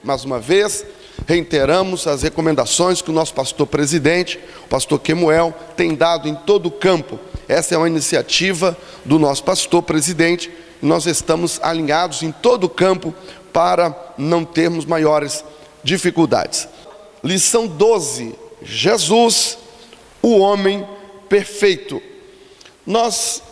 Mais uma vez, reiteramos as recomendações que o nosso pastor presidente, o pastor Kemuel, tem dado em todo o campo. Essa é uma iniciativa do nosso pastor presidente, e nós estamos alinhados em todo o campo para não termos maiores dificuldades. Lição 12, Jesus, o homem perfeito. Nós,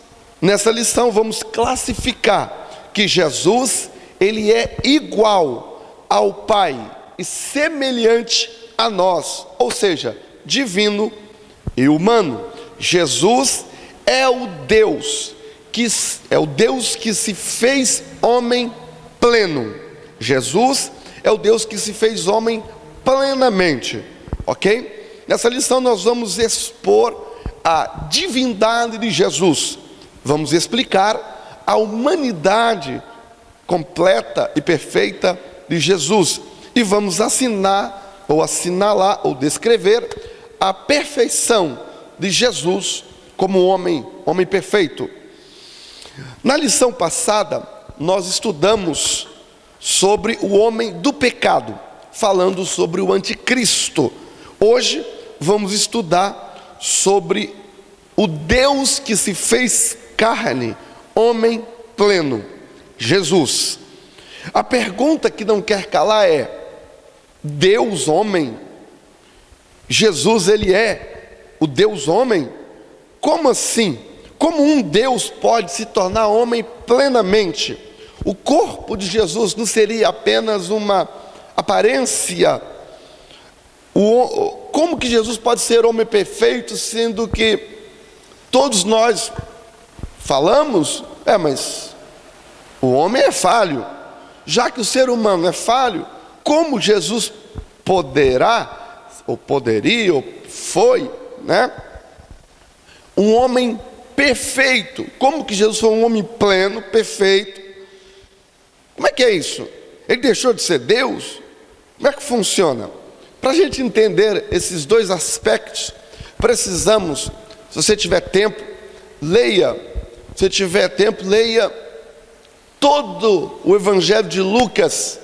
nessa lição, vamos classificar que Jesus, ele é igual ao Pai e semelhante a nós, ou seja, divino e humano. Jesus é o Deus que se fez homem pleno. Jesus é o Deus que se fez homem plenamente, ok? Nessa lição nós vamos expor a divindade de Jesus, vamos explicar a humanidade completa e perfeita de Jesus, e vamos assinalar ou descrever a perfeição de Jesus como homem perfeito. Na lição passada, nós estudamos sobre o homem do pecado, falando sobre o anticristo. Hoje vamos estudar sobre o Deus que se fez carne, homem pleno, Jesus. A pergunta que não quer calar é: Deus homem? Jesus, ele é o Deus homem? Como assim? Como um Deus pode se tornar homem plenamente? O corpo de Jesus não seria apenas uma aparência? Como que Jesus pode ser homem perfeito, sendo que todos nós falamos, mas o homem é falho. Já que o ser humano é falho, como Jesus poderá, ou poderia, ou foi, um homem perfeito? Como que Jesus foi um homem pleno, perfeito? Como é que é isso? Ele deixou de ser Deus? Como é que funciona? Para a gente entender esses dois aspectos, precisamos, se você tiver tempo, leia todo o Evangelho de Lucas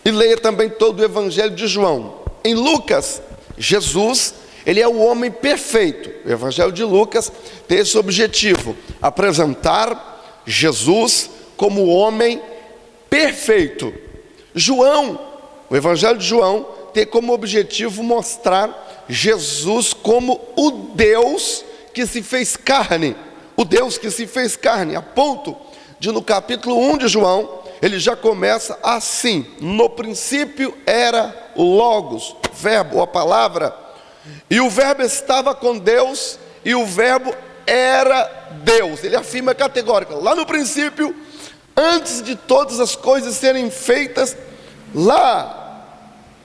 e leia também todo o Evangelho de João. Em Lucas, Jesus, ele é o homem perfeito. O Evangelho de Lucas tem esse objetivo: apresentar Jesus como o homem perfeito. João, o Evangelho de João, tem como objetivo mostrar Jesus como o Deus que se fez carne. O Deus que se fez carne, a ponto de no capítulo 1 de João, ele já começa assim: no princípio era o Logos, o verbo, a palavra, e o verbo estava com Deus, e o verbo era Deus. Ele afirma categórica: lá no princípio, antes de todas as coisas serem feitas, lá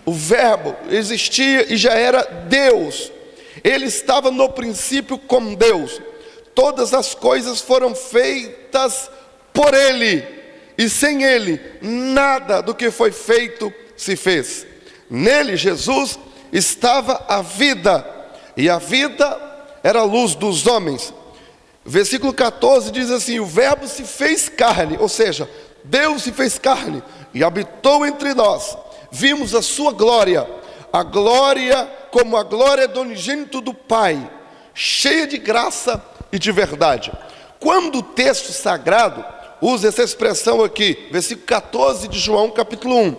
o verbo existia e já era Deus. Ele estava no princípio com Deus. Todas as coisas foram feitas por Ele, e sem Ele nada do que foi feito se fez. Nele, Jesus, estava a vida, e a vida era a luz dos homens. Versículo 14 diz assim: o verbo se fez carne, ou seja, Deus se fez carne e habitou entre nós. Vimos a sua glória, a glória como a glória do unigênito do Pai, cheia de graça e de verdade. Quando o texto sagrado usa essa expressão aqui, versículo 14 de João capítulo 1,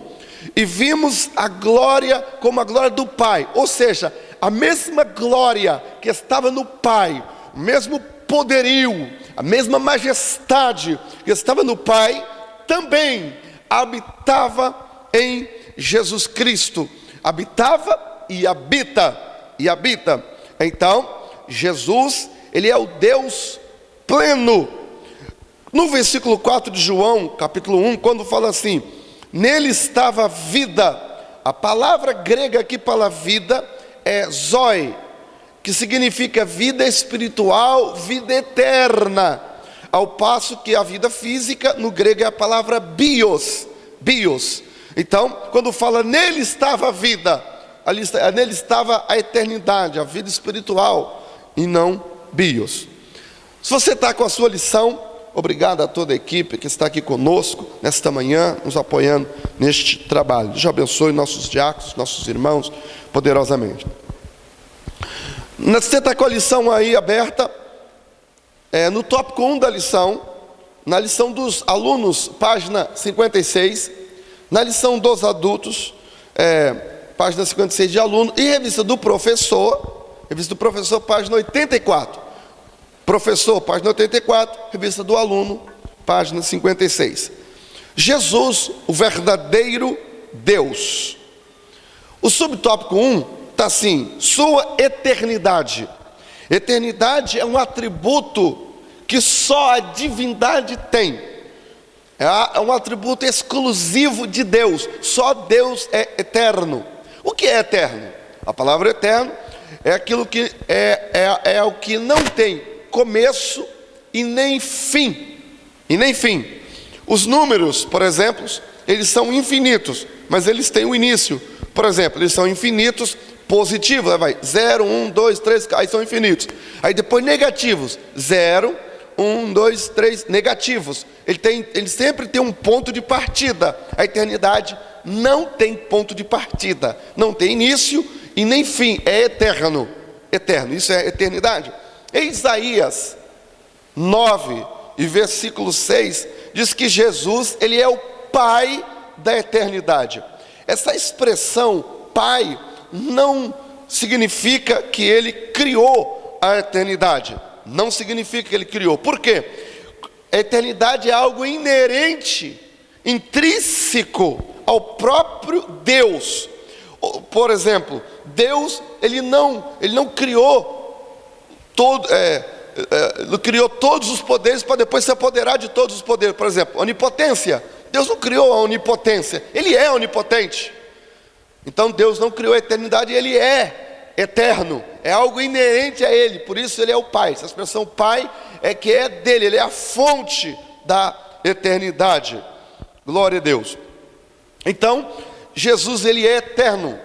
e vimos a glória como a glória do Pai, ou seja, a mesma glória que estava no Pai, o mesmo poderio, a mesma majestade que estava no Pai, também habitava em Jesus Cristo. Habitava e habita, Então, Jesus, ele é o Deus pleno. No versículo 4 de João, capítulo 1, quando fala assim: nele estava a vida. A palavra grega aqui para vida é zoe, que significa vida espiritual, vida eterna. Ao passo que a vida física, no grego, é a palavra bios. Então, quando fala nele estava a vida, nele estava a eternidade, a vida espiritual, e não bios. Se você está com a sua lição, obrigado a toda a equipe que está aqui conosco nesta manhã, nos apoiando neste trabalho. Deus abençoe nossos diáconos, nossos irmãos, poderosamente. Você está com a lição aí aberta, no tópico 1 da lição, na lição dos alunos, página 56, na lição dos adultos, página 56 de aluno, e revista do professor, página 84. Professor, página 84, revista do aluno, página 56. Jesus, o verdadeiro Deus. O subtópico 1 está assim: sua eternidade. Eternidade é um atributo que só a divindade tem. É um atributo exclusivo de Deus. Só Deus é eterno. O que é eterno? A palavra eterno é aquilo que é o que não tem começo e nem fim. Os números, por exemplo, eles são infinitos, mas eles têm um início. Por exemplo, eles são infinitos positivos, 0, 1, 2, 3, aí são infinitos. Aí depois negativos, 0, 1, 2, 3, negativos. Ele sempre tem um ponto de partida. A eternidade não tem ponto de partida, não tem início e nem fim, é eterno. Isso é eternidade. Em Isaías 9 e versículo 6, diz que Jesus, ele é o Pai da eternidade. Essa expressão Pai não significa que ele criou a eternidade. Não significa que ele criou. Por quê? A eternidade é algo inerente, intrínseco ao próprio Deus. Por exemplo, Deus, ele não criou criou todos os poderes para depois se apoderar de todos os poderes. Por exemplo, onipotência. Deus não criou a onipotência, ele é onipotente. Então Deus não criou a eternidade, ele é eterno, é algo inerente a ele, por isso ele é o Pai. Essa expressão Pai é que é dele, ele é a fonte da eternidade. Glória a Deus. Então Jesus, ele é eterno.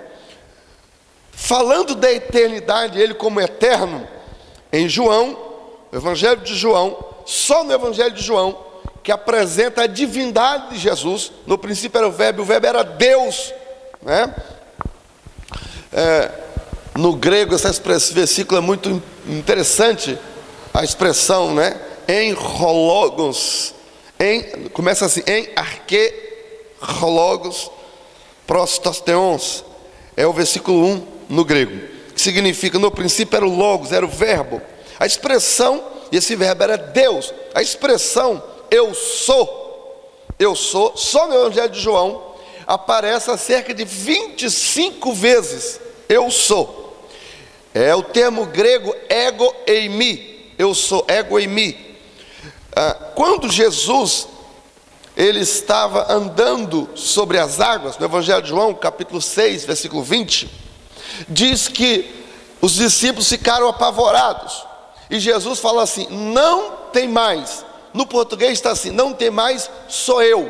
Falando da eternidade, ele como eterno, em João, o Evangelho de João, só no Evangelho de João, que apresenta a divindade de Jesus. No princípio era o Verbo era Deus, né? No grego, esse versículo é muito interessante, a expressão, né? Em hologos, começa assim, em arque hologos prostosteons, é o versículo 1 no grego. Que significa, no princípio era o logos, era o verbo. A expressão, e esse verbo era Deus. A expressão eu sou, só no Evangelho de João aparece cerca de 25 vezes. Eu sou. É o termo grego ego eimi. Eu sou, ego eimi. Quando Jesus, ele estava andando sobre as águas, no Evangelho de João, capítulo 6, versículo 20, diz que os discípulos ficaram apavorados, e Jesus fala assim: não tem mais. No português está assim: não tem mais, sou eu.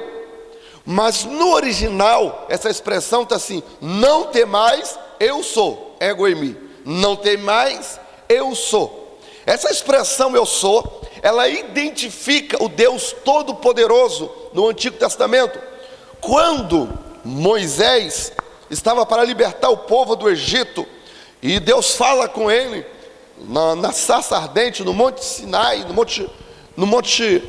Mas no original, essa expressão está assim: não tem mais, eu sou, ego eimi. Não tem mais, eu sou. Essa expressão eu sou, ela identifica o Deus Todo-Poderoso no Antigo Testamento. Quando Moisés estava para libertar o povo do Egito, e Deus fala com ele na sarça ardente, no Monte Sinai, no Monte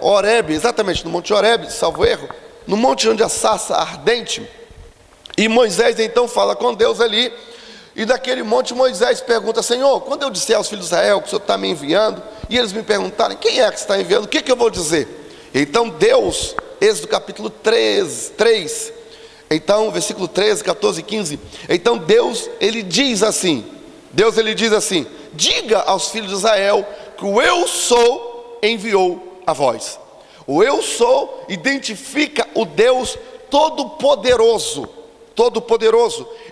Horebe, exatamente, no Monte Horebe, salvo erro, no monte onde a sarça ardente. E Moisés então fala com Deus ali, e daquele monte Moisés pergunta: Senhor, quando eu disser aos filhos de Israel que o Senhor está me enviando, e eles me perguntarem quem é que está enviando, o que eu vou dizer? Então Deus, Êxodo capítulo 3, então versículo 13, 14 e 15, então Deus, ele diz assim, diga aos filhos de Israel que o eu sou enviou a vós. O eu sou identifica o Deus Todo-Poderoso.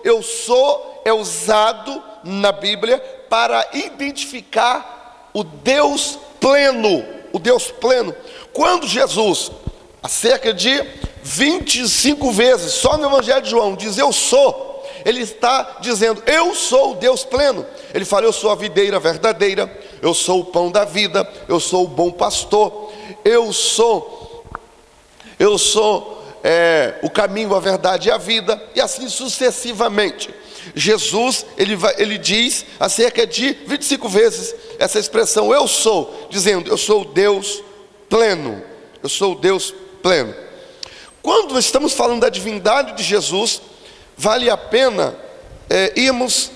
Eu sou é usado na Bíblia para identificar o Deus pleno. Quando Jesus, há cerca de 25 vezes, só no Evangelho de João, diz eu sou, ele está dizendo eu sou o Deus pleno. Ele fala: eu sou a videira verdadeira, eu sou o pão da vida, eu sou o bom pastor, eu sou o caminho, a verdade e a vida, e assim sucessivamente. Jesus, ele diz acerca de 25 vezes essa expressão eu sou, dizendo, eu sou o Deus pleno, eu sou o Deus pleno. Quando estamos falando da divindade de Jesus, vale a pena irmos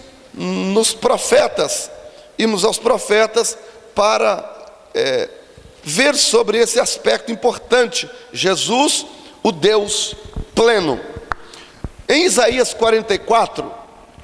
aos profetas para ver sobre esse aspecto importante, Jesus, o Deus pleno. Em Isaías 44,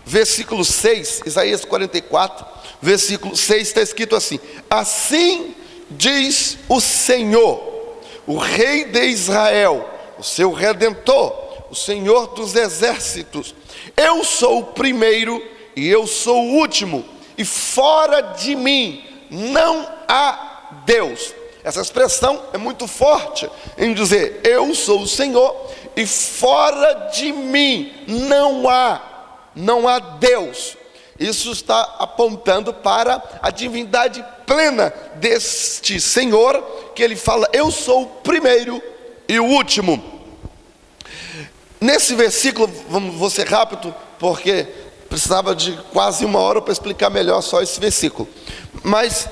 versículo 6, Isaías 44, versículo 6, está escrito assim: assim diz o Senhor, o Rei de Israel, o seu Redentor, o Senhor dos exércitos: eu sou o primeiro e eu sou o último, e fora de mim não há Deus. Essa expressão é muito forte em dizer, eu sou o Senhor e fora de mim não há Deus. Isso está apontando para a divindade plena deste Senhor, que ele fala, eu sou o primeiro e o último. Nesse versículo, vou ser rápido, porque precisava de quase uma hora para explicar melhor só esse versículo. Mas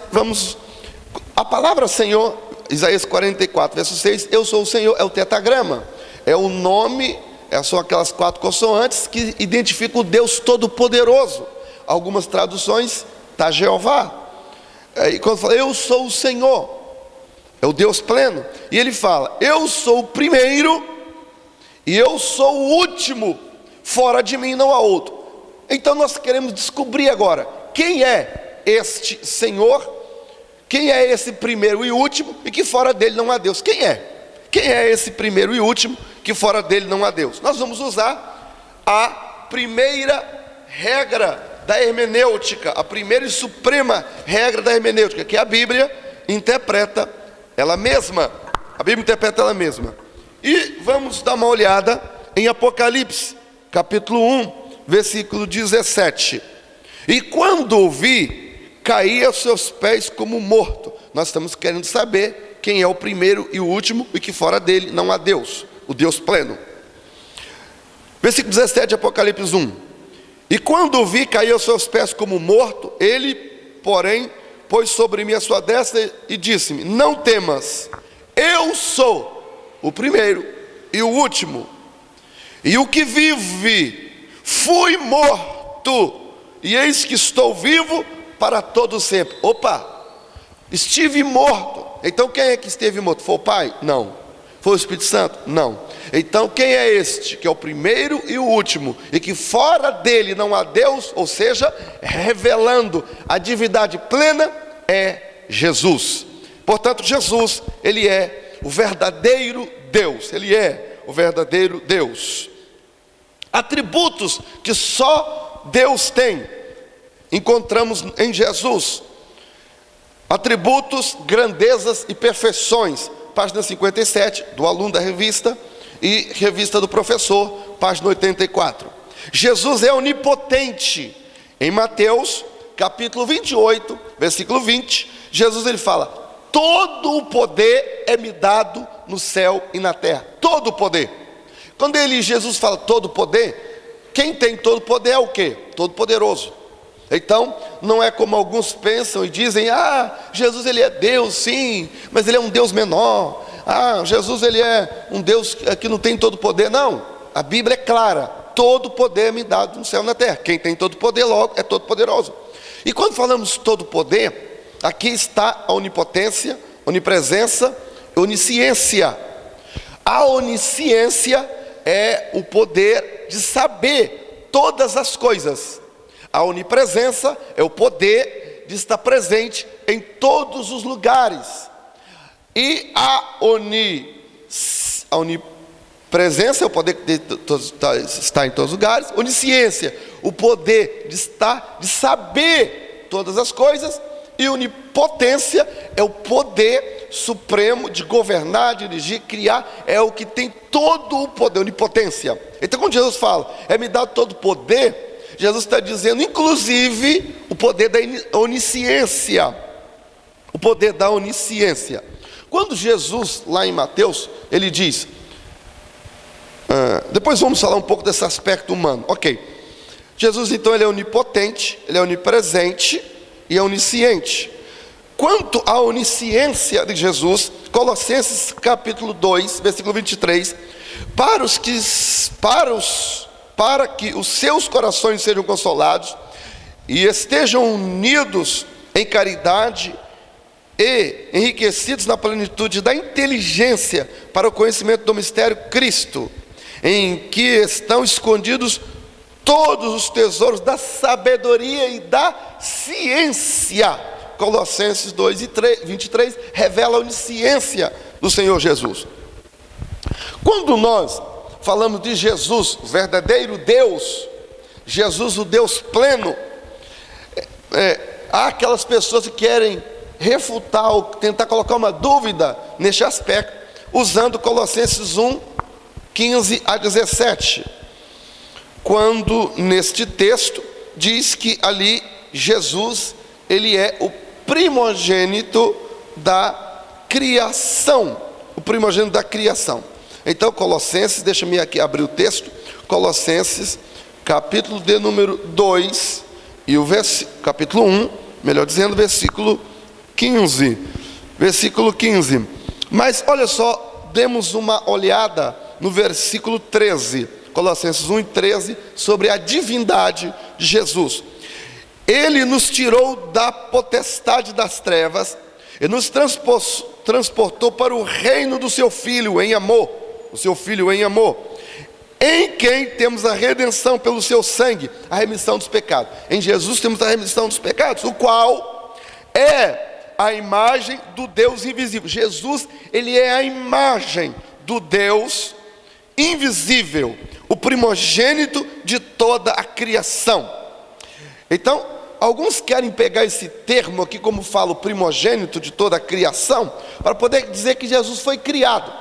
a palavra Senhor, Isaías 44, verso 6, eu sou o Senhor, é o tetragrama, é o nome, são aquelas 4 consoantes que identificam o Deus Todo-Poderoso. Algumas traduções está Jeová. E quando fala, eu sou o Senhor, é o Deus pleno. E ele fala, eu sou o primeiro e eu sou o último, fora de mim não há outro. Então nós queremos descobrir agora, quem é este Senhor? Quem é esse primeiro e último e que fora dele não há Deus? Quem é? Quem é esse primeiro e último que fora dele não há Deus? Nós vamos usar a primeira regra da hermenêutica, a primeira e suprema regra da hermenêutica, que a Bíblia interpreta ela mesma. A Bíblia interpreta ela mesma. E vamos dar uma olhada em Apocalipse, capítulo 1, versículo 17. E quando o vi, caí aos seus pés como morto. Nós estamos querendo saber quem é o primeiro e o último, e que fora dele não há Deus, o Deus pleno. Versículo 17 de Apocalipse 1. E quando o vi, caí aos seus pés como morto. Ele, porém, pôs sobre mim a sua destra e disse-me, não temas, eu sou o primeiro e o último, e o que vive. Fui morto, e eis que estou vivo para todo sempre. Opa, estive morto. Então quem é que esteve morto? Foi o Pai? Não. Foi o Espírito Santo? Não. Então quem é este, que é o primeiro e o último, e que fora dele não há Deus, ou seja, revelando a divindade plena, é Jesus. Portanto, Jesus, ele é o verdadeiro Deus, ele é o verdadeiro Deus. Atributos que só Deus tem, encontramos em Jesus. Atributos, grandezas e perfeições, página 57 do aluno da revista e revista do professor, página 84. Jesus é onipotente. Em Mateus capítulo 28, versículo 20, Jesus ele fala, todo o poder é me dado no céu e na terra. Todo o poder. Quando Jesus fala todo o poder, quem tem todo o poder é o quê? Todo poderoso. Então, não é como alguns pensam e dizem, Jesus ele é Deus sim, mas ele é um Deus menor. Jesus ele é um Deus que não tem todo o poder. Não, a Bíblia é clara, todo o poder é me dado no céu e na terra. Quem tem todo o poder logo é todo poderoso. E quando falamos todo o poder, aqui está a onipotência, onipresença, onisciência. A onisciência é o poder de saber todas as coisas. A onipresença é o poder de estar presente em todos os lugares. E a onipresença é o poder de estar em todos os lugares. Onisciência, o poder de saber todas as coisas. E onipotência é o poder supremo de governar, dirigir, criar. É o que tem todo o poder, onipotência. Então quando Jesus fala, me dado todo o poder, Jesus está dizendo, inclusive, o poder da onisciência. o poder da onisciência. Quando Jesus, lá em Mateus, ele diz, depois vamos falar um pouco desse aspecto humano, ok. Jesus então ele é onipotente, ele é onipresente e é onisciente. Quanto à onisciência de Jesus, Colossenses capítulo 2, versículo 23, para que os seus corações sejam consolados e estejam unidos em caridade e enriquecidos na plenitude da inteligência para o conhecimento do mistério Cristo, em que estão escondidos todos os tesouros da sabedoria e da ciência. Colossenses 2 e 23 revela a onisciência do Senhor Jesus. Quando nós falamos de Jesus, o verdadeiro Deus, Jesus o Deus pleno, há aquelas pessoas que querem refutar ou tentar colocar uma dúvida neste aspecto, usando Colossenses 1, 15 a 17, quando neste texto diz que ali Jesus, ele é o primogênito da criação, o primogênito da criação. Então Colossenses, deixa-me aqui abrir o texto, Colossenses, capítulo de número 2, e o capítulo 1, melhor dizendo, versículo 15, mas olha só, demos uma olhada no versículo 13, Colossenses 1 e 13, sobre a divindade de Jesus. Ele nos tirou da potestade das trevas e nos transportou para o reino do seu Filho em amor, o seu Filho em amor, em quem temos a redenção pelo seu sangue, a remissão dos pecados. Em Jesus temos a remissão dos pecados, o qual é a imagem do Deus invisível. Jesus, ele é a imagem do Deus invisível, o primogênito de toda a criação. Então, alguns querem pegar esse termo aqui, como fala, o primogênito de toda a criação, para poder dizer que Jesus foi criado.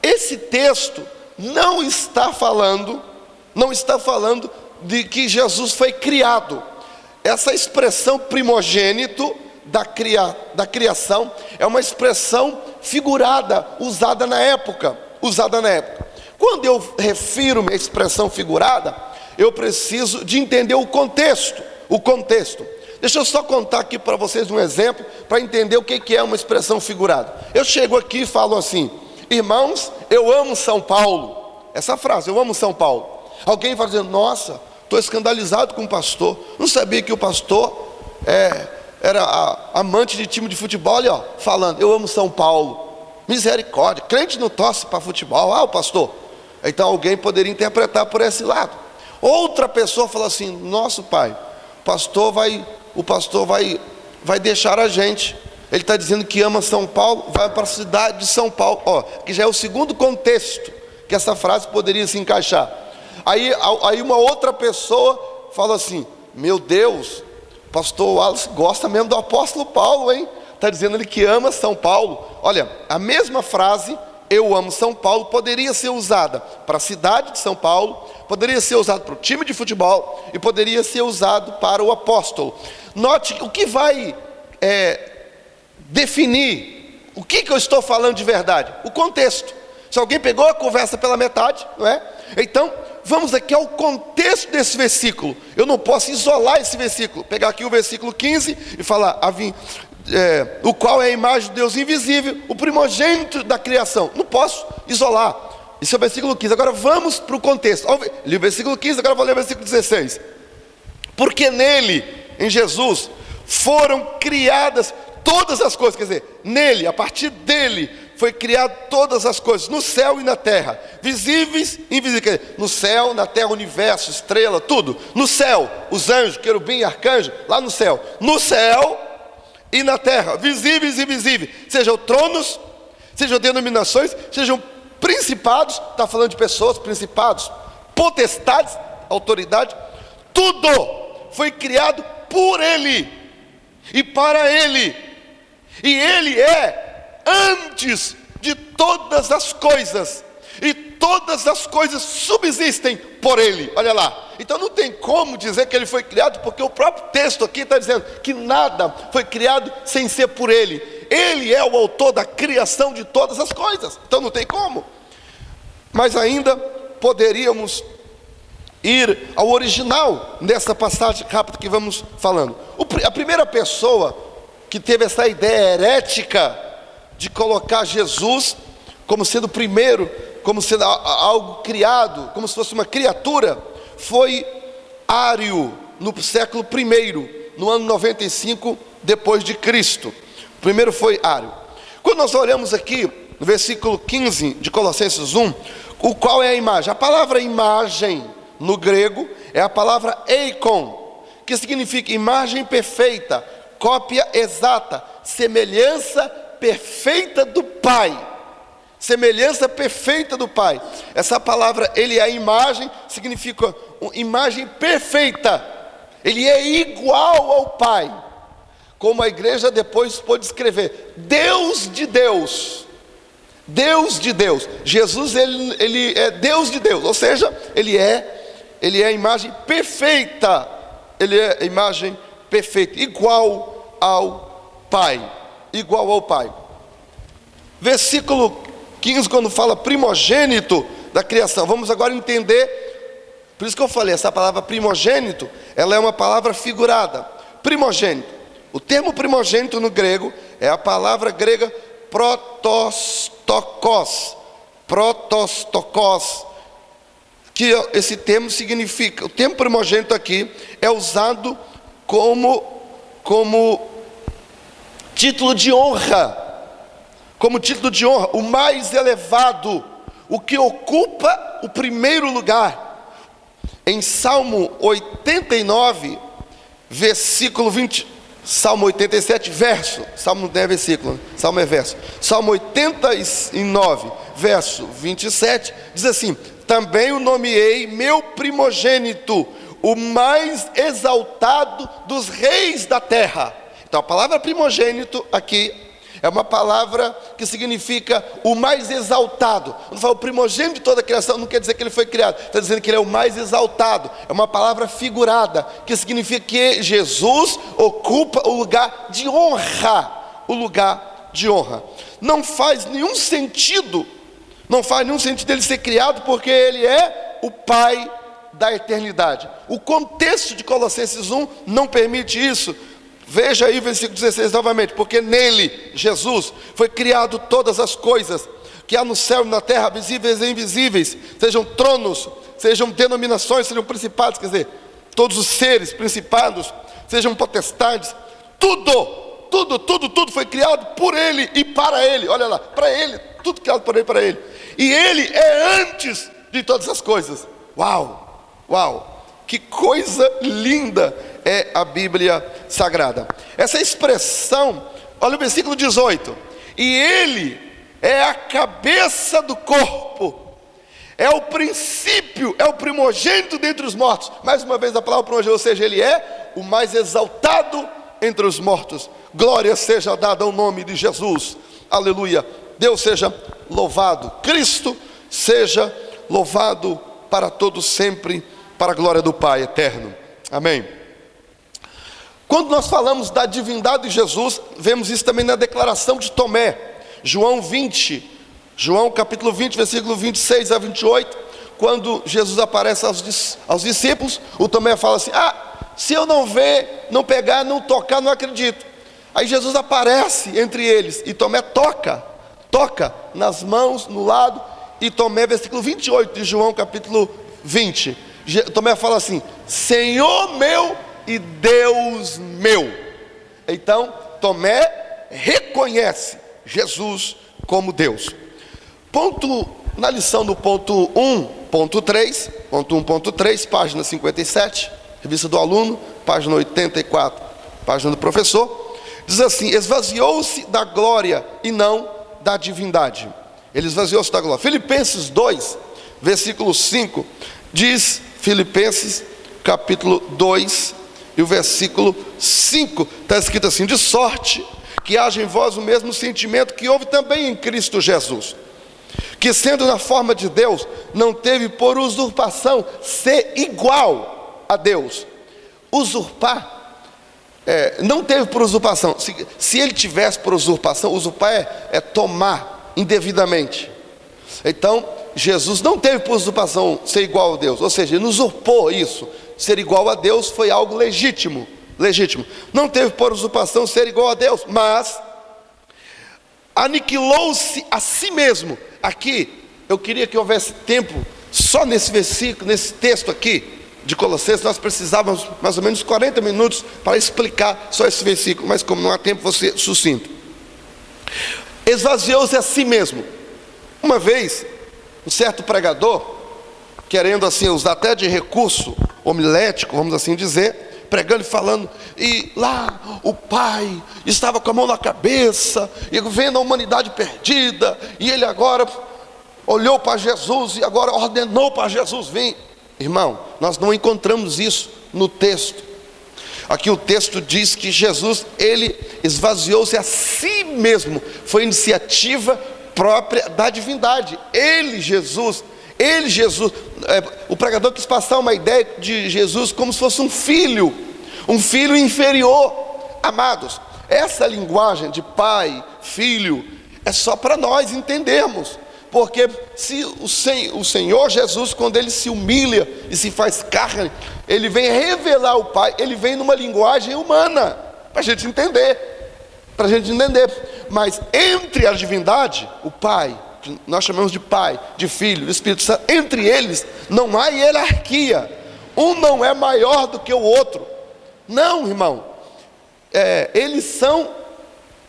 Esse texto não está falando de que Jesus foi criado. Essa expressão primogênito da criação é uma expressão figurada, usada na época. Quando eu refiro-me à expressão figurada, eu preciso de entender o contexto. Deixa eu só contar aqui para vocês um exemplo, para entender o que é uma expressão figurada. Eu chego aqui e falo assim: irmãos, eu amo São Paulo. Essa frase, eu amo São Paulo. Alguém vai dizer: nossa, estou escandalizado com o pastor. Não sabia que o pastor era amante de time de futebol. Olha, ó, falando, eu amo São Paulo. Misericórdia, crente não torce para futebol. O pastor. Então alguém poderia interpretar por esse lado. Outra pessoa fala assim: nosso pai, o pastor vai deixar a gente. Ele está dizendo que ama São Paulo, vai para a cidade de São Paulo. Que já é o segundo contexto que essa frase poderia se encaixar. Aí uma outra pessoa fala assim: meu Deus, o pastor Wallace gosta mesmo do apóstolo Paulo, hein? Está dizendo ele que ama São Paulo. Olha, a mesma frase, eu amo São Paulo, poderia ser usada para a cidade de São Paulo, poderia ser usado para o time de futebol e poderia ser usado para o apóstolo. Note o que vai definir o que eu estou falando de verdade, o contexto. Se alguém pegou a conversa pela metade, não é? Então, vamos aqui ao contexto desse versículo. Eu não posso isolar esse versículo, pegar aqui o versículo 15 e falar, o qual é a imagem de Deus invisível, o primogênito da criação. Não posso isolar. Isso é o versículo 15. Agora vamos para o contexto. Li o versículo 15, agora vou ler o versículo 16. Porque nele, em Jesus, foram criadas todas as coisas. Quer dizer, nele, a partir dele, foi criado todas as coisas, no céu e na terra, visíveis e invisíveis. No céu, na terra, universo, estrela, tudo. No céu, os anjos, querubim, arcanjo, lá no céu. No céu e na terra, visíveis e invisíveis. Sejam tronos, sejam denominações, sejam principados, está falando de pessoas, principados, potestades, autoridade. Tudo foi criado por Ele e para Ele. E Ele é antes de todas as coisas, e todas as coisas subsistem por Ele. Olha lá. Então não tem como dizer que Ele foi criado, porque o próprio texto aqui está dizendo que nada foi criado sem ser por Ele. Ele é o autor da criação de todas as coisas. Então não tem como. Mas ainda poderíamos ir ao original nessa passagem rápida que vamos falando. A primeira pessoa que teve essa ideia herética de colocar Jesus como sendo o primeiro, como sendo algo criado, como se fosse uma criatura, foi Ário, no século I, no ano 95 depois de Cristo. O primeiro foi Ário. Quando nós olhamos aqui no versículo 15 de Colossenses 1, qual é a imagem? A palavra imagem no grego é a palavra eikon, que significa imagem perfeita, cópia exata, semelhança perfeita do Pai. Semelhança perfeita do Pai. Essa palavra, ele é a imagem, significa imagem perfeita. Ele é igual ao Pai. Como a igreja depois pôde escrever, Deus de Deus. Deus de Deus. Jesus, ele é Deus de Deus. Ou seja, ele é a imagem perfeita. Ele é a imagem perfeita, igual ao Pai. Igual ao Pai. Versículo 15, quando fala primogênito da criação, vamos agora entender. Por isso que eu falei, essa palavra primogênito, ela é uma palavra figurada. Primogênito, o termo primogênito no grego é a palavra grega protostokos, que esse termo significa, o termo primogênito aqui é usado como título de honra, o mais elevado, o que ocupa o primeiro lugar. Em Salmo 89, versículo 20, Salmo 87, verso, Salmo não é versículo, Salmo é verso, Salmo 89, verso 27, diz assim: também o nomeei meu primogênito, o mais exaltado dos reis da terra. Então a palavra primogênito aqui é uma palavra que significa o mais exaltado. Quando fala o primogênito de toda a criação, não quer dizer que ele foi criado, está dizendo que ele é o mais exaltado. É uma palavra figurada, que significa que Jesus ocupa o lugar de honra. O lugar de honra. Não faz nenhum sentido ele ser criado, porque ele é o Pai da eternidade. O contexto de Colossenses 1 não permite isso. Veja aí o versículo 16 novamente, porque nele, Jesus, foi criado todas as coisas que há no céu e na terra, visíveis e invisíveis, sejam tronos, sejam denominações, sejam principados, quer dizer, todos os seres, principados, sejam potestades, tudo foi criado por Ele e para Ele. Olha lá, para Ele, tudo criado por Ele e para Ele. E Ele é antes de todas as coisas. Uau, que coisa linda é a Bíblia Sagrada. Essa expressão, olha o versículo 18. E Ele é a cabeça do corpo, é o princípio, é o primogênito dentre os mortos. Mais uma vez a palavra primogênito, ou seja, Ele é o mais exaltado entre os mortos. Glória seja dada ao nome de Jesus. Aleluia. Deus seja louvado. Cristo seja louvado para todos sempre, para a glória do Pai eterno. Amém. Quando nós falamos da divindade de Jesus, vemos isso também na declaração de Tomé. João capítulo 20, versículo 26 a 28, quando Jesus aparece aos discípulos, o Tomé fala assim: se eu não ver, não pegar, não tocar, não acredito. Aí Jesus aparece entre eles, e Tomé toca nas mãos, no lado, e Tomé, versículo 28 de João capítulo 20, Tomé fala assim: Senhor meu e Deus meu. Então Tomé reconhece Jesus como Deus. Na lição do ponto 1.3, página 57, revista do aluno, página 84, página do professor, diz assim: esvaziou-se da glória e não da divindade. Ele esvaziou-se da glória. Filipenses 2, versículo 5, diz, Filipenses capítulo 2 e o versículo 5, está escrito assim: de sorte que haja em vós o mesmo sentimento que houve também em Cristo Jesus, que sendo na forma de Deus, não teve por usurpação ser igual a Deus. Usurpar, não teve por usurpação. Se ele tivesse por usurpação, usurpar é tomar indevidamente. Então, Jesus não teve por usurpação ser igual a Deus, ou seja, ele não usurpou isso. Ser igual a Deus foi algo legítimo. Não teve por usurpação ser igual a Deus, mas aniquilou-se a si mesmo. Aqui, eu queria que houvesse tempo, só nesse versículo, nesse texto aqui, de Colossenses, nós precisávamos mais ou menos 40 minutos para explicar só esse versículo, mas como não há tempo, vou ser sucinto. Esvaziou-se a si mesmo. Uma vez, um certo pregador, querendo assim usar até de recurso homilético, vamos assim dizer, pregando e falando, e lá o pai estava com a mão na cabeça, e vendo a humanidade perdida, e ele agora olhou para Jesus, e agora ordenou para Jesus vir. Irmão, nós não encontramos isso no texto. Aqui o texto diz que Jesus, ele esvaziou-se a si mesmo, foi iniciativa própria da divindade. Ele, Jesus, o pregador quis passar uma ideia de Jesus como se fosse um filho inferior. Amados, essa linguagem de pai, filho, é só para nós entendermos, porque se o Senhor Jesus, quando ele se humilha e se faz carne, ele vem revelar o Pai, ele vem numa linguagem humana, para a gente entender, mas entre a divindade, o Pai, nós chamamos de Pai, de Filho, de Espírito Santo, entre eles não há hierarquia, um não é maior do que o outro, não, irmão, eles são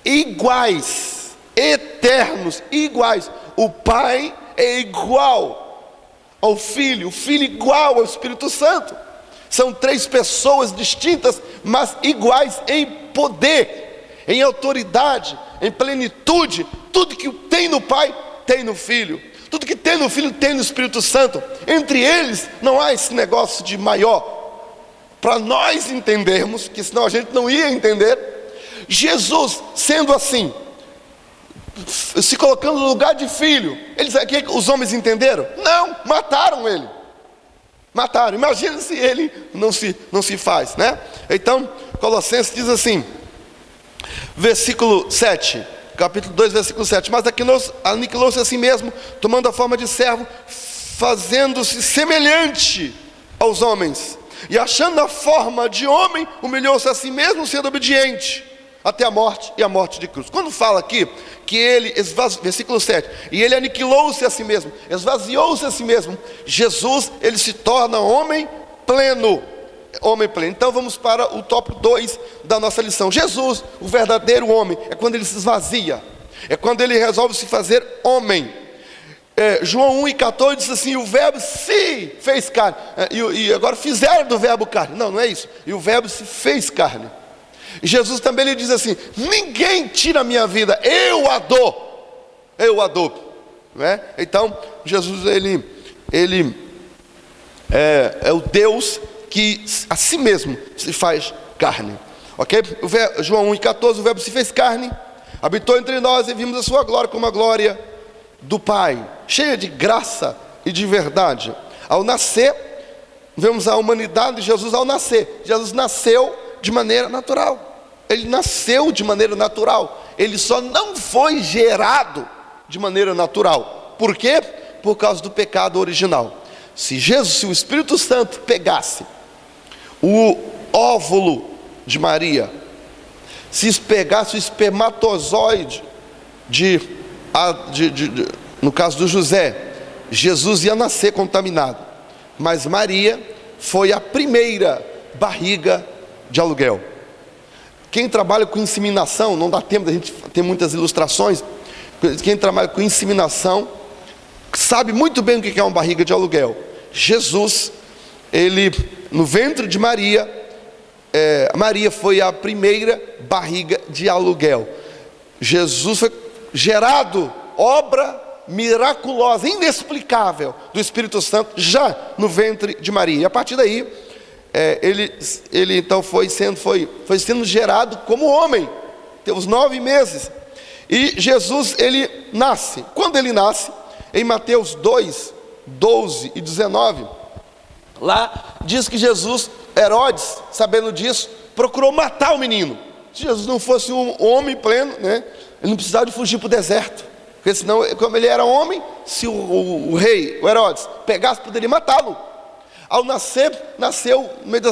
iguais, eternos, iguais. O Pai é igual ao Filho, o Filho igual ao Espírito Santo. São três pessoas distintas, mas iguais em poder, em autoridade, em plenitude. Tudo que tem no Pai, tem no Filho. Tudo que tem no Filho, tem no Espírito Santo. Entre eles, não há esse negócio de maior. Para nós entendermos, que senão a gente não ia entender, Jesus, sendo assim, se colocando no lugar de filho, os homens entenderam? Não, mataram ele. Imagina se ele não se faz, né? Então, Colossenses diz assim, versículo 7, capítulo 2, versículo 7, mas aniquilou-se a si mesmo, tomando a forma de servo, fazendo-se semelhante aos homens, e achando a forma de homem, humilhou-se a si mesmo, sendo obediente até a morte, e a morte de cruz. Quando fala aqui que ele versículo 7, e ele aniquilou-se a si mesmo, esvaziou-se a si mesmo, Jesus, ele se torna homem pleno. Então vamos para o tópico 2 da nossa lição. Jesus, o verdadeiro homem, é quando ele se esvazia, é quando ele resolve se fazer homem. João 1:14 diz assim, o verbo se fez carne, e agora fizeram do verbo carne, não é isso, e o verbo se fez carne. E Jesus também lhe diz assim, ninguém tira a minha vida, eu a dou, né? Então Jesus ele é o Deus que a si mesmo se faz carne, ok? João 1:14, o verbo se fez carne, habitou entre nós e vimos a sua glória como a glória do Pai, cheia de graça e de verdade. Ao nascer, vemos a humanidade de Jesus ao nascer. Jesus nasceu de maneira natural. Ele nasceu de maneira natural. Ele só não foi gerado de maneira natural. Por quê? Por causa do pecado original. Se o Espírito Santo pegasse o óvulo de Maria, se pegasse o espermatozoide no caso do José, Jesus ia nascer contaminado. Mas Maria foi a primeira barriga de aluguel. Quem trabalha com inseminação, não dá tempo da gente ter muitas ilustrações. Quem trabalha com inseminação sabe muito bem o que é uma barriga de aluguel. Jesus, ele no ventre de Maria, Maria foi a primeira barriga de aluguel. Jesus foi gerado, obra miraculosa, inexplicável do Espírito Santo já no ventre de Maria. E a partir daí, ele então foi sendo gerado como homem, tem uns 9 meses. E Jesus, ele nasce. Quando ele nasce, em Mateus 2, 12 e 19, lá diz que Herodes, sabendo disso, procurou matar o menino. Se Jesus não fosse um homem pleno, né, ele não precisava de fugir para o deserto, porque senão, como ele era homem, se o rei, o Herodes, pegasse, poderia matá-lo. Ao nascer, nasceu no meio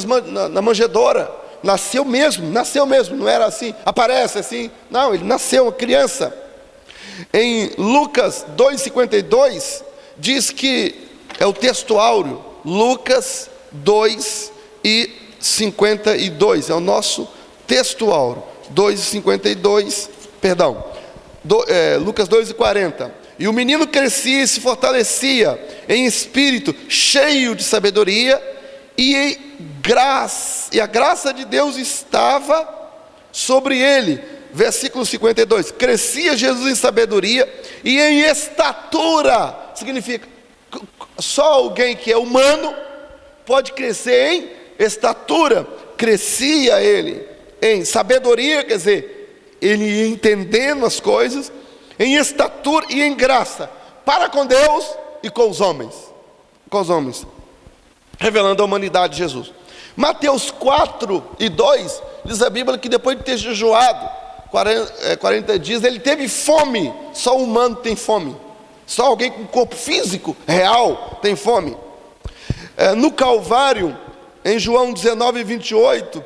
na manjedoura, nasceu mesmo, não era assim, aparece assim, não, ele nasceu uma criança. Em Lucas 2,52, diz que, é o texto áureo, Lucas 2,52, é o nosso texto áureo, 2,52, perdão, Lucas 2,40. E o menino crescia e se fortalecia em espírito, cheio de sabedoria, e a graça de Deus estava sobre ele. Versículo 52, crescia Jesus em sabedoria e em estatura. Significa, só alguém que é humano pode crescer em estatura. Crescia ele em sabedoria, quer dizer, ele ia entendendo as coisas, em estatura e em graça, para com Deus e com os homens, revelando a humanidade de Jesus. Mateus 4:2, diz a Bíblia que depois de ter jejuado 40 dias, ele teve fome. Só o humano tem fome, só alguém com corpo físico real tem fome. No Calvário, em João 19:28,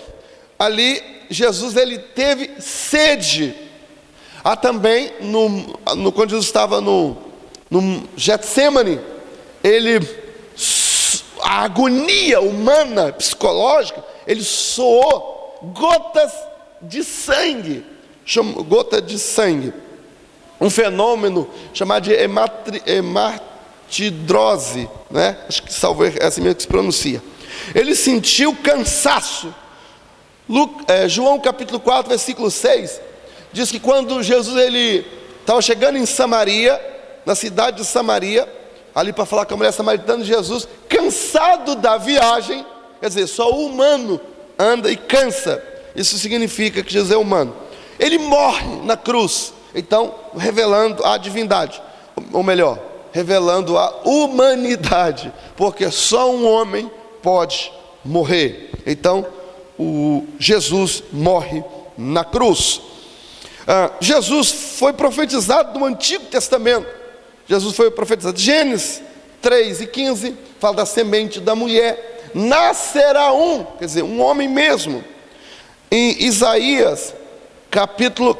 ali Jesus ele teve sede. Há também, quando Jesus estava no Getsemane, a agonia humana, psicológica, ele suou gotas de sangue, um fenômeno chamado de hematidrose, né? Acho que salvo é assim mesmo que se pronuncia. Ele sentiu cansaço. João capítulo 4, versículo 6, diz que quando Jesus ele estava chegando em Samaria, na cidade de Samaria, ali para falar com a mulher samaritana, Jesus, cansado da viagem, quer dizer, só o humano anda e cansa, isso significa que Jesus é humano, ele morre na cruz, então revelando a divindade, ou melhor, revelando a humanidade, porque só um homem pode morrer. Então Jesus morre na cruz. Jesus foi profetizado no Antigo Testamento. Jesus foi profetizado. Gênesis 3:15 fala da semente da mulher. Nascerá quer dizer, um homem mesmo. Em Isaías, capítulo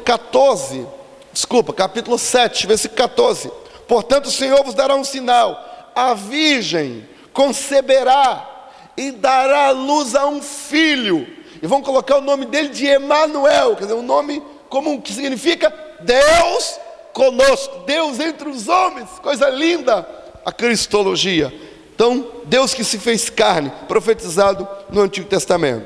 7, versículo 14. Portanto, o Senhor vos dará um sinal: a virgem conceberá e dará luz a um filho. E vão colocar o nome dele de Emanuel, quer dizer, um nome comum que significa Deus conosco, Deus entre os homens. Coisa linda a cristologia. Então, Deus que se fez carne, profetizado no Antigo Testamento.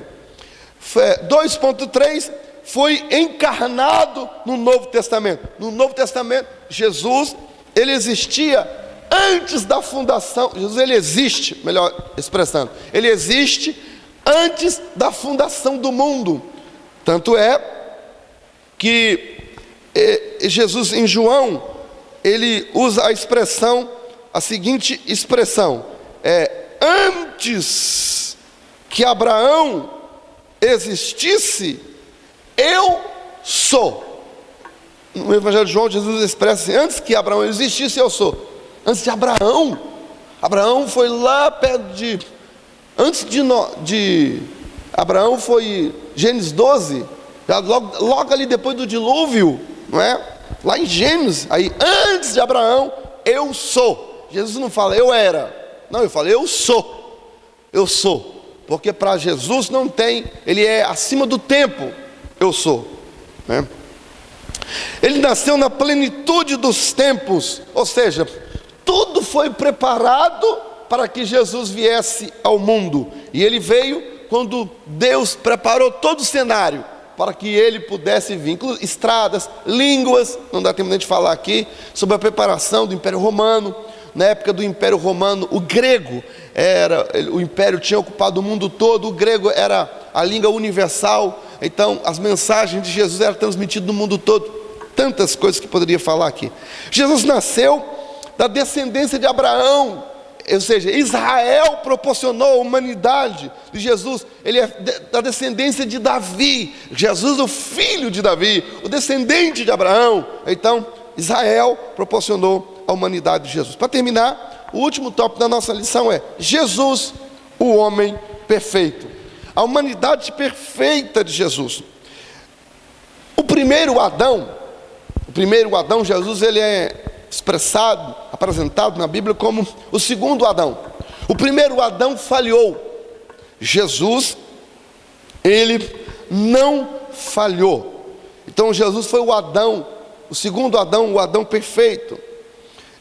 2.3 foi encarnado no Novo Testamento. No Novo Testamento, Jesus, ele existia antes da fundação. Jesus, ele existe, melhor expressando, ele existe antes da fundação do mundo. Tanto é que Jesus, em João, ele usa a seguinte expressão: antes que Abraão existisse, eu sou. No Evangelho de João, Jesus expressa assim: antes que Abraão existisse, eu sou. Antes de Abraão foi lá perto antes de Abraão foi Gênesis 12, logo ali depois do dilúvio, não é? Lá em Gênesis, aí antes de Abraão, eu sou. Jesus não fala eu era, não, ele fala eu sou, porque para Jesus não tem, ele é acima do tempo, eu sou, né? Ele nasceu na plenitude dos tempos, ou seja, tudo foi preparado para que Jesus viesse ao mundo, e ele veio quando Deus preparou todo o cenário para que ele pudesse vir, inclusive estradas, línguas. Não dá tempo de falar aqui sobre a preparação do Império Romano. Na época do Império Romano, o grego o império tinha ocupado o mundo todo, o grego era a língua universal, então as mensagens de Jesus eram transmitidas no mundo todo. Tantas coisas que poderia falar aqui. Jesus nasceu da descendência de Abraão, ou seja, Israel proporcionou a humanidade de Jesus. Ele é da descendência de Davi, Jesus o filho de Davi, o descendente de Abraão. Então Israel proporcionou a humanidade de Jesus. Para terminar, o último tópico da nossa lição é Jesus, o homem perfeito. A humanidade perfeita de Jesus. O primeiro Adão, Jesus, ele é expressado, apresentado na Bíblia como o segundo Adão. O primeiro Adão falhou. Jesus, ele não falhou. Então Jesus foi o Adão, o segundo Adão, o Adão perfeito.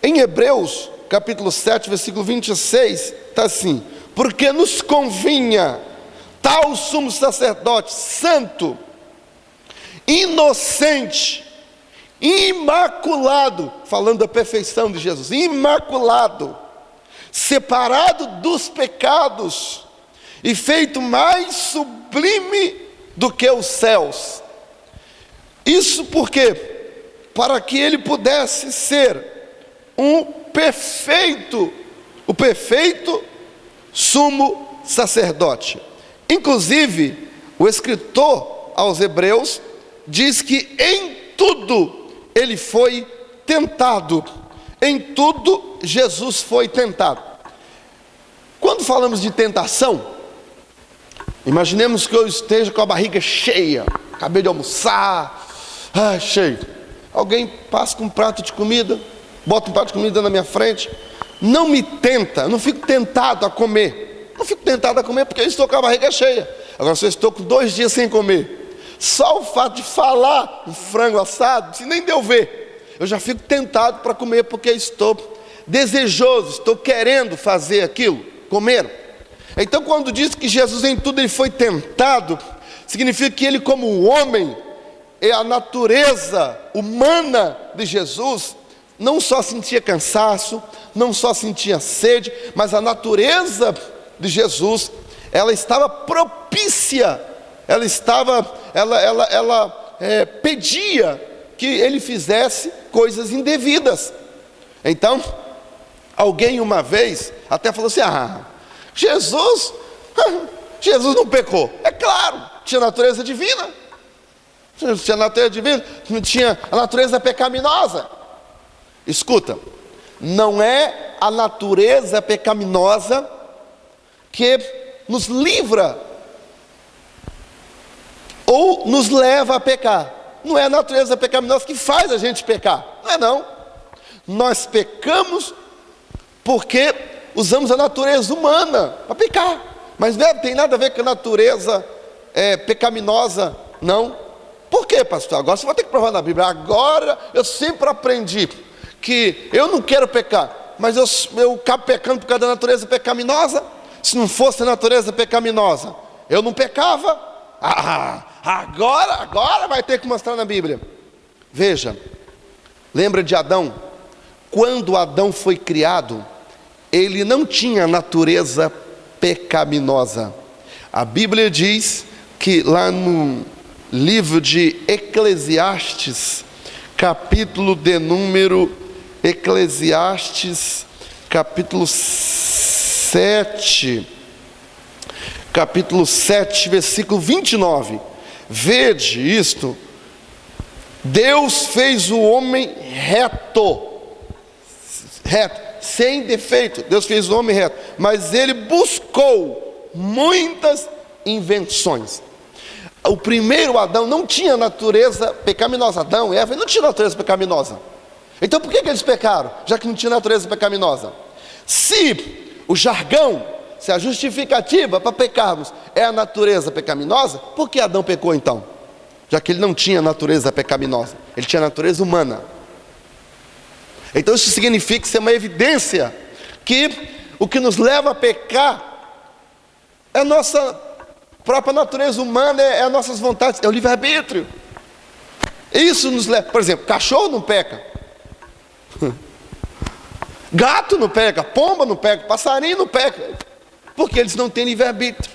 Em Hebreus, capítulo 7, versículo 26, está assim: porque nos convinha tal sumo sacerdote, santo, inocente, imaculado, falando da perfeição de Jesus, imaculado, separado dos pecados e feito mais sublime do que os céus. Isso porque, para que ele pudesse ser o perfeito sumo sacerdote. Inclusive, o escritor aos Hebreus diz que em tudo ele foi tentado. Em tudo Jesus foi tentado. Quando falamos de tentação, imaginemos que eu esteja com a barriga cheia, acabei de almoçar, cheio. Alguém passa com um prato de comida, bota um prato de comida na minha frente, não me tenta, não fico tentado a comer. Não fico tentado a comer porque eu estou com a barriga cheia. Agora, se eu estou com 2 dias sem comer, só o fato de falar um frango assado, se nem deu ver, eu já fico tentado para comer, porque estou desejoso, estou querendo fazer aquilo, comer. Então, quando diz que Jesus em tudo ele foi tentado, significa que ele, como homem, e a natureza humana de Jesus, não só sentia cansaço, não só sentia sede, mas a natureza de Jesus, ela estava propícia, ela pedia que ele fizesse coisas indevidas. Então, alguém uma vez até falou assim: Jesus não pecou. É claro, tinha natureza divina. Tinha natureza divina, não tinha a natureza pecaminosa. Escuta, não é a natureza pecaminosa que nos livra ou nos leva a pecar. Não é a natureza pecaminosa que faz a gente pecar. Não é não. Nós pecamos porque usamos a natureza humana para pecar. Mas não tem nada a ver com a natureza pecaminosa, não. Por quê, pastor? Agora você vai ter que provar na Bíblia. Agora eu sempre aprendi que eu não quero pecar, mas eu acabo pecando por causa da natureza pecaminosa. Se não fosse a natureza pecaminosa, eu não pecava. Agora vai ter que mostrar na Bíblia. Veja, lembra de Adão? Quando Adão foi criado, ele não tinha natureza pecaminosa. A Bíblia diz que lá no livro de Eclesiastes, capítulo de número Eclesiastes, capítulo 7, versículo 29. Vede isto: Deus fez o homem reto, sem defeito. Deus fez o homem reto, mas ele buscou muitas invenções. O primeiro Adão não tinha natureza pecaminosa. Adão e Eva não tinham natureza pecaminosa. Então por que eles pecaram, já que não tinha natureza pecaminosa? Se o jargão, se a justificativa para pecarmos é a natureza pecaminosa, por que Adão pecou então? Já que ele não tinha natureza pecaminosa, ele tinha natureza humana. Então isso significa que isso é uma evidência que o que nos leva a pecar é a nossa própria natureza humana, é as nossas vontades, é o livre-arbítrio. Isso nos leva, por exemplo, cachorro não peca, gato não peca, pomba não peca, passarinho não peca, porque eles não têm livre-arbítrio.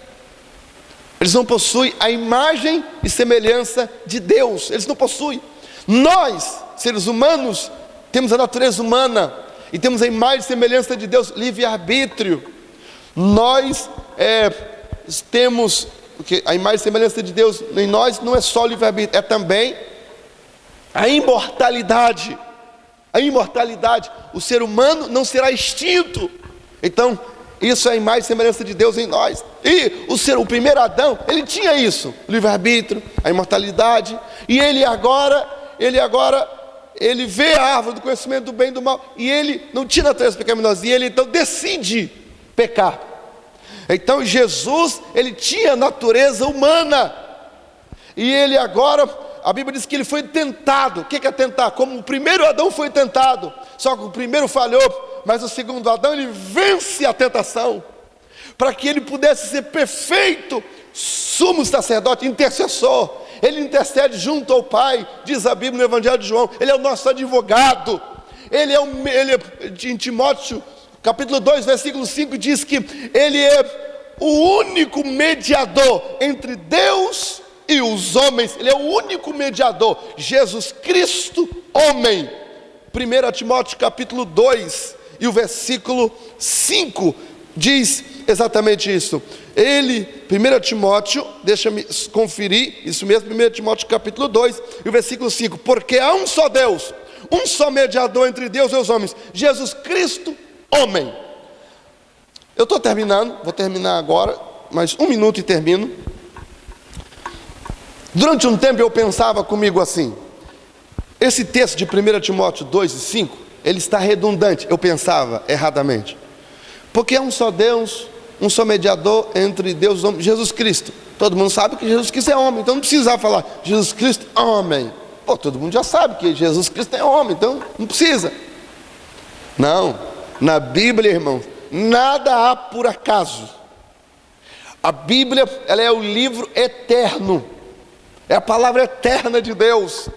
Eles não possuem a imagem e semelhança de Deus, eles não possuem. Nós, seres humanos, temos a natureza humana, e temos a imagem e semelhança de Deus, livre-arbítrio. Nós temos, porque a imagem e semelhança de Deus em nós não é só o livre-arbítrio, é também a imortalidade. A imortalidade, o ser humano não será extinto. Então, isso é a imagem e semelhança de Deus em nós. E o primeiro Adão, ele tinha isso, o livre-arbítrio, a imortalidade. E ele vê a árvore do conhecimento do bem e do mal, e ele não tinha natureza pecaminosa, e ele então decide pecar. Então Jesus, ele tinha natureza humana, e ele agora, a Bíblia diz que ele foi tentado. O que é tentar? Como o primeiro Adão foi tentado, só que o primeiro falhou, mas o segundo Adão, ele vence a tentação, para que ele pudesse ser perfeito, sumo sacerdote, intercessor. Ele intercede junto ao Pai, diz a Bíblia no Evangelho de João, ele é o nosso advogado. Em Timóteo, capítulo 2, versículo 5, diz que ele é o único mediador entre Deus e os homens. Ele é o único mediador, Jesus Cristo, homem. 1 Timóteo capítulo 2 e o versículo 5 diz exatamente isso. 1 Timóteo, deixa-me conferir, isso mesmo, 1 Timóteo capítulo 2 e o versículo 5, porque há um só Deus, um só mediador entre Deus e os homens, Jesus Cristo, homem. Eu estou terminando, vou terminar agora, mais 1 minuto e termino. Durante um tempo eu pensava comigo assim, esse texto de 1 Timóteo 2 e 5, ele está redundante, eu pensava erradamente, porque é um só Deus, um só mediador entre Deus e os homens, Jesus Cristo. Todo mundo sabe que Jesus Cristo é homem, então não precisava falar Jesus Cristo homem. Pô, todo mundo já sabe que Jesus Cristo é homem, então não precisa. Não, na Bíblia, irmãos, nada há por acaso. A Bíblia, ela é o livro eterno, é a palavra eterna de Deus.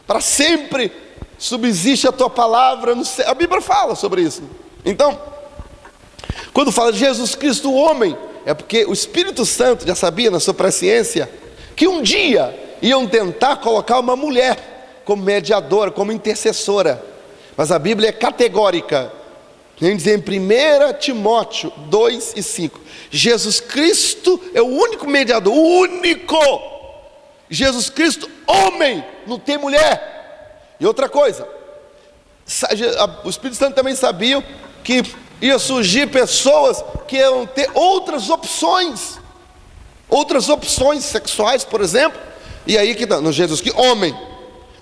Para sempre subsiste a tua palavra no céu. A Bíblia fala sobre isso. Então, quando fala de Jesus Cristo, o homem, é porque o Espírito Santo já sabia na sua presciência que um dia iam tentar colocar uma mulher como mediadora, como intercessora. Mas a Bíblia é categórica. Vem dizer em 1 Timóteo 2 e 5, Jesus Cristo é o único mediador, o único. Jesus Cristo, homem, não tem mulher. E outra coisa, o Espírito Santo também sabia que ia surgir pessoas que iam ter outras opções sexuais, por exemplo. E aí que está, no Jesus Cristo, homem,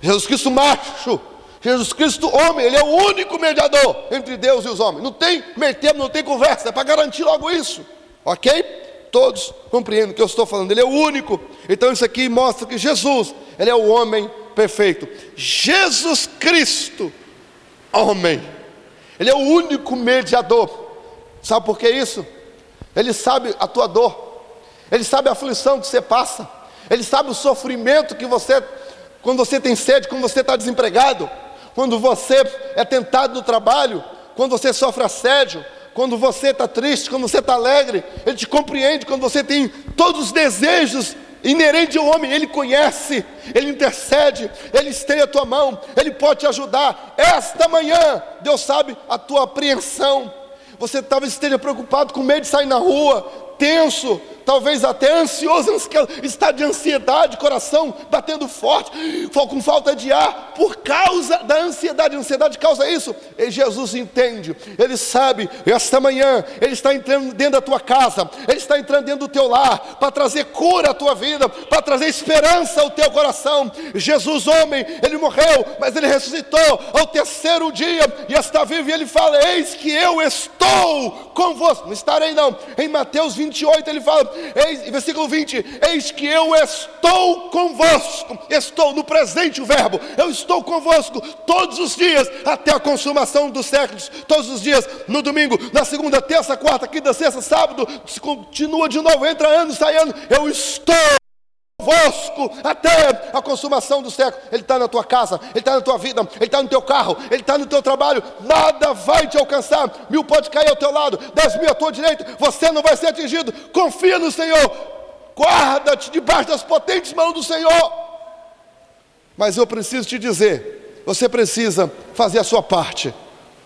Jesus Cristo macho, Jesus Cristo homem, ele é o único mediador entre Deus e os homens. Não tem meio termo, não tem conversa, é para garantir logo isso, ok? Todos compreendem o que eu estou falando, ele é o único. Então isso aqui mostra que Jesus, ele é o homem perfeito. Jesus Cristo, homem, ele é o único mediador. Sabe por que isso? Ele sabe a tua dor, ele sabe a aflição que você passa, ele sabe o sofrimento que você, quando você tem sede, quando você está desempregado, quando você é tentado no trabalho, quando você sofre assédio, quando você está triste, quando você está alegre. Ele te compreende quando você tem todos os desejos inerentes ao homem. Ele conhece, ele intercede, ele estende a tua mão, ele pode te ajudar. Esta manhã, Deus sabe a tua apreensão. Você talvez esteja preocupado, com medo de sair na rua, tenso, talvez até ansioso, estado de ansiedade, coração batendo forte, com falta de ar, por causa da ansiedade. A ansiedade causa isso. E Jesus entende, ele sabe. Esta manhã, ele está entrando dentro da tua casa, ele está entrando dentro do teu lar, para trazer cura à tua vida, para trazer esperança ao teu coração. Jesus, homem, ele morreu, mas ele ressuscitou ao terceiro dia, e está vivo, e ele fala, eis que eu estou convosco. Não estarei não. Em Mateus 28 ele fala, versículo 20, eis que eu estou convosco. Estou no presente o verbo, eu estou convosco todos os dias, até a consumação dos séculos. Todos os dias, no domingo, na segunda, terça, quarta, quinta, sexta, sábado, continua de novo, entra ano, sai ano, eu estou convosco até a consumação do século. Ele está na tua casa, ele está na tua vida, ele está no teu carro, ele está no teu trabalho. Nada vai te alcançar. 1000 pode cair ao teu lado, 10.000 à tua direita, você não vai ser atingido. Confia no Senhor, guarda-te debaixo das potentes mãos do Senhor. Mas eu preciso te dizer, você precisa fazer a sua parte.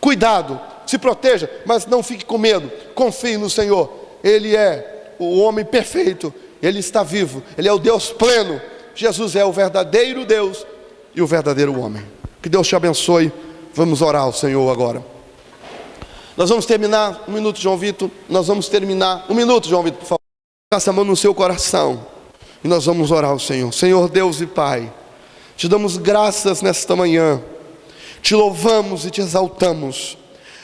Cuidado, se proteja, mas não fique com medo. Confie no Senhor. Ele é o homem perfeito. Ele está vivo. Ele é o Deus pleno. Jesus é o verdadeiro Deus e o verdadeiro homem. Que Deus te abençoe. Vamos orar ao Senhor agora. Nós vamos terminar, um minuto, João Vitor. Nós vamos terminar, um minuto, João Vitor, por favor. Faça a mão no seu coração e nós vamos orar ao Senhor. Senhor Deus e Pai, te damos graças nesta manhã. Te louvamos e te exaltamos.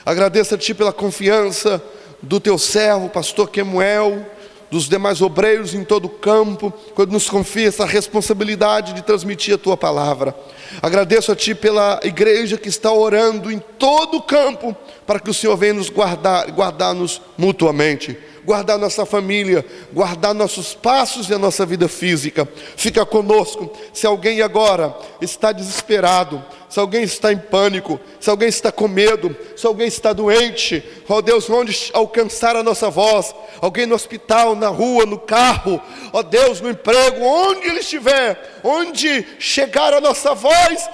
Agradeço a Ti pela confiança do Teu servo, pastor Kemuel, dos demais obreiros em todo o campo, quando nos confia essa responsabilidade de transmitir a Tua palavra. Agradeço a Ti pela igreja que está orando em todo o campo, para que o Senhor venha nos guardar-nos mutuamente, guardar nossa família, guardar nossos passos e a nossa vida física. Fica conosco. Se alguém agora está desesperado, se alguém está em pânico, se alguém está com medo, se alguém está doente, ó Deus, onde alcançar a nossa voz, alguém no hospital, na rua, no carro, ó Deus, no emprego, onde ele estiver, onde chegar a nossa voz,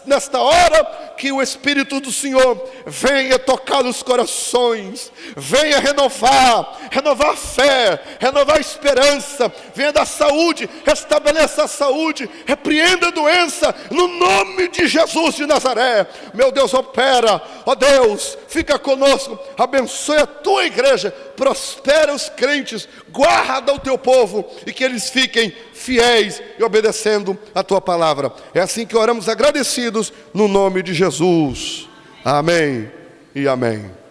nesta hora, que o Espírito do Senhor venha tocar os corações, venha renovar a fé, renovar a esperança, venha dar saúde, restabeleça a saúde, repreenda a doença, no nome de Jesus de Nazaré. Meu Deus, opera, ó Deus, fica conosco, abençoe a Tua igreja, prospera os crentes, guarda o Teu povo, e que eles fiquem fiéis e obedecendo a Tua palavra. É assim que oramos agradecidos, no nome de Jesus. Amém e amém.